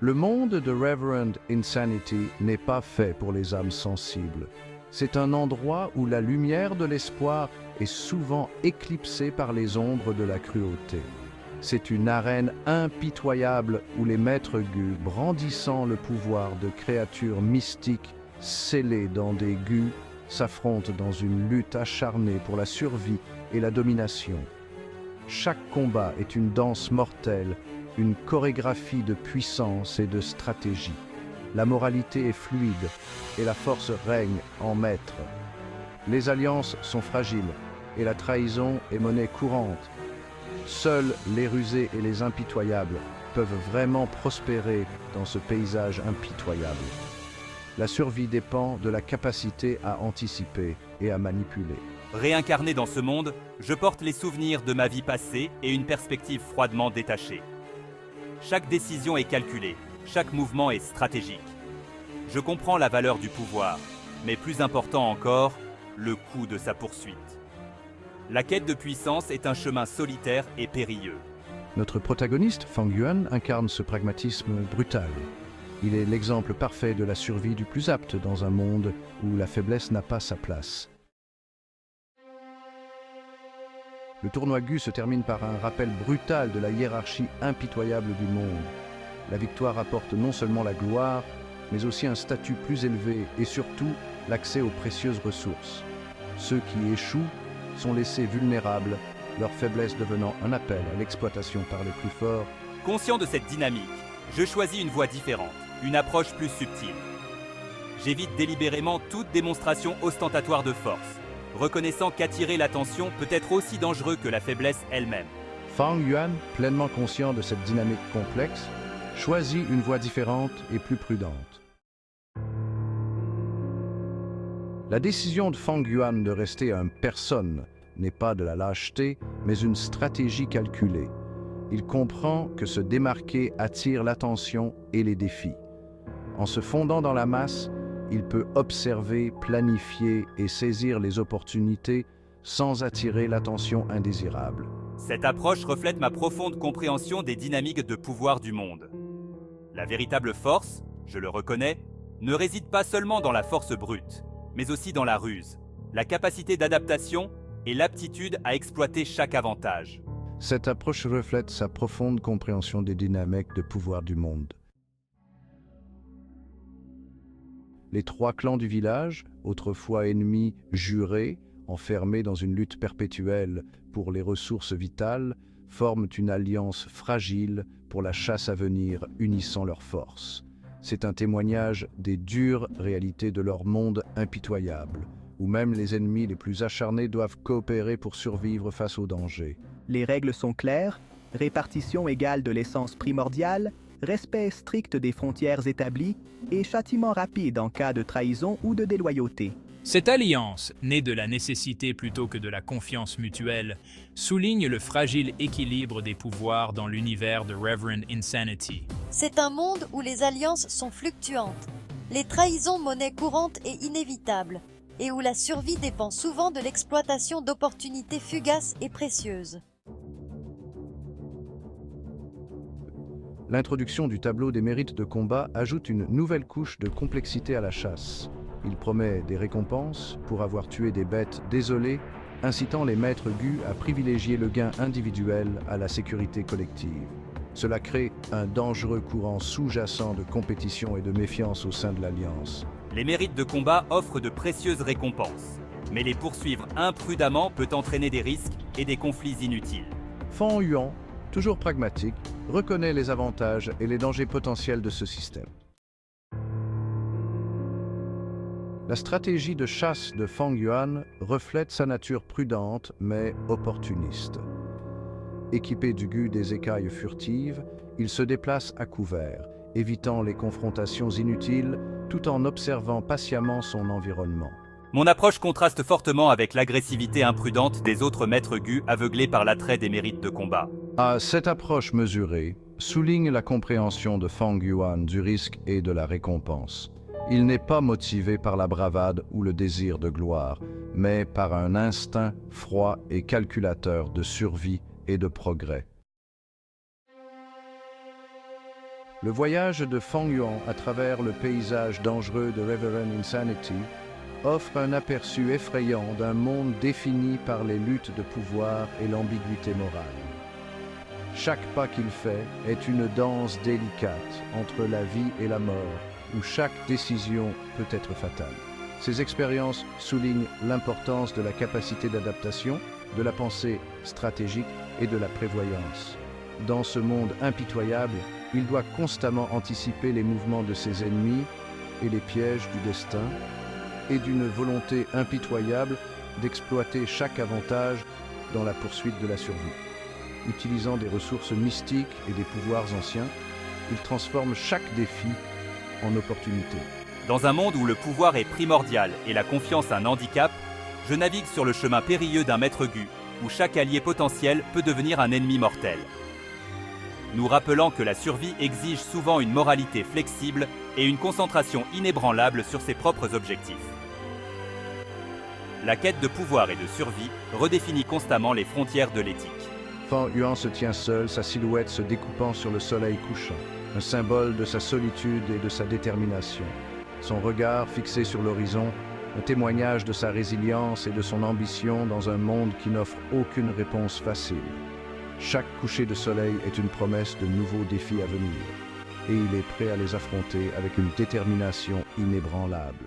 Le monde de Reverend Insanity n'est pas fait pour les âmes sensibles. C'est un endroit où la lumière de l'espoir est souvent éclipsée par les ombres de la cruauté. C'est une arène impitoyable où les maîtres gus, brandissant le pouvoir de créatures mystiques scellées dans des gus, s'affrontent dans une lutte acharnée pour la survie et la domination. Chaque combat est une danse mortelle, une chorégraphie de puissance et de stratégie. La moralité est fluide et la force règne en maître. Les alliances sont fragiles et la trahison est monnaie courante. Seuls les rusés et les impitoyables peuvent vraiment prospérer dans ce paysage impitoyable. La survie dépend de la capacité à anticiper et à manipuler. Réincarné dans ce monde, je porte les souvenirs de ma vie passée et une perspective froidement détachée. Chaque décision est calculée, chaque mouvement est stratégique. Je comprends la valeur du pouvoir, mais plus important encore, le coût de sa poursuite. La quête de puissance est un chemin solitaire et périlleux. Notre protagoniste, Fang Yuan, incarne ce pragmatisme brutal. Il est l'exemple parfait de la survie du plus apte dans un monde où la faiblesse n'a pas sa place. Le tournoi Gu se termine par un rappel brutal de la hiérarchie impitoyable du monde. La victoire apporte non seulement la gloire, mais aussi un statut plus élevé et surtout l'accès aux précieuses ressources. Ceux qui échouent sont laissés vulnérables, leur faiblesse devenant un appel à l'exploitation par les plus forts. Conscient de cette dynamique, je choisis une voie différente, une approche plus subtile. J'évite délibérément toute démonstration ostentatoire de force, reconnaissant qu'attirer l'attention peut être aussi dangereux que la faiblesse elle-même. Fang Yuan, pleinement conscient de cette dynamique complexe, choisit une voie différente et plus prudente. La décision de Fang Yuan de rester un personne n'est pas de la lâcheté, mais une stratégie calculée. Il comprend que se démarquer attire l'attention et les défis. En se fondant dans la masse, il peut observer, planifier et saisir les opportunités sans attirer l'attention indésirable. Cette approche reflète ma profonde compréhension des dynamiques de pouvoir du monde. La véritable force, je le reconnais, ne réside pas seulement dans la force brute, mais aussi dans la ruse, la capacité d'adaptation et l'aptitude à exploiter chaque avantage. Cette approche reflète sa profonde compréhension des dynamiques de pouvoir du monde. Les trois clans du village, autrefois ennemis jurés, enfermés dans une lutte perpétuelle pour les ressources vitales, forment une alliance fragile pour la chasse à venir, unissant leurs forces. C'est un témoignage des dures réalités de leur monde impitoyable, où même les ennemis les plus acharnés doivent coopérer pour survivre face aux dangers. Les règles sont claires, répartition égale de l'essence primordiale, respect strict des frontières établies et châtiment rapide en cas de trahison ou de déloyauté. Cette alliance, née de la nécessité plutôt que de la confiance mutuelle, souligne le fragile équilibre des pouvoirs dans l'univers de Reverend Insanity. C'est un monde où les alliances sont fluctuantes, les trahisons monnaie courante et inévitables, et où la survie dépend souvent de l'exploitation d'opportunités fugaces et précieuses. L'introduction du tableau des mérites de combat ajoute une nouvelle couche de complexité à la chasse. Il promet des récompenses pour avoir tué des bêtes désolées, incitant les maîtres gus à privilégier le gain individuel à la sécurité collective. Cela crée un dangereux courant sous-jacent de compétition et de méfiance au sein de l'Alliance. Les mérites de combat offrent de précieuses récompenses, mais les poursuivre imprudemment peut entraîner des risques et des conflits inutiles. Fang Yuan, toujours pragmatique, reconnaît les avantages et les dangers potentiels de ce système. La stratégie de chasse de Fang Yuan reflète sa nature prudente mais opportuniste. Équipé du gu des écailles furtives, il se déplace à couvert, évitant les confrontations inutiles tout en observant patiemment son environnement. Mon approche contraste fortement avec l'agressivité imprudente des autres maîtres gus aveuglés par l'attrait des mérites de combat. Cette approche mesurée souligne la compréhension de Fang Yuan du risque et de la récompense. Il n'est pas motivé par la bravade ou le désir de gloire, mais par un instinct froid et calculateur de survie et de progrès. Le voyage de Fang Yuan à travers le paysage dangereux de Reverend Insanity offre un aperçu effrayant d'un monde défini par les luttes de pouvoir et l'ambiguïté morale. Chaque pas qu'il fait est une danse délicate entre la vie et la mort, où chaque décision peut être fatale. Ces expériences soulignent l'importance de la capacité d'adaptation, de la pensée stratégique et de la prévoyance. Dans ce monde impitoyable, il doit constamment anticiper les mouvements de ses ennemis et les pièges du destin, et d'une volonté impitoyable d'exploiter chaque avantage dans la poursuite de la survie. Utilisant des ressources mystiques et des pouvoirs anciens, il transforme chaque défi en opportunité. Dans un monde où le pouvoir est primordial et la confiance un handicap, je navigue sur le chemin périlleux d'un maître Gu, où chaque allié potentiel peut devenir un ennemi mortel. Nous rappelant que la survie exige souvent une moralité flexible et une concentration inébranlable sur ses propres objectifs. La quête de pouvoir et de survie redéfinit constamment les frontières de l'éthique. Fang Yuan se tient seul, sa silhouette se découpant sur le soleil couchant, un symbole de sa solitude et de sa détermination. Son regard fixé sur l'horizon, un témoignage de sa résilience et de son ambition dans un monde qui n'offre aucune réponse facile. Chaque coucher de soleil est une promesse de nouveaux défis à venir, et il est prêt à les affronter avec une détermination inébranlable.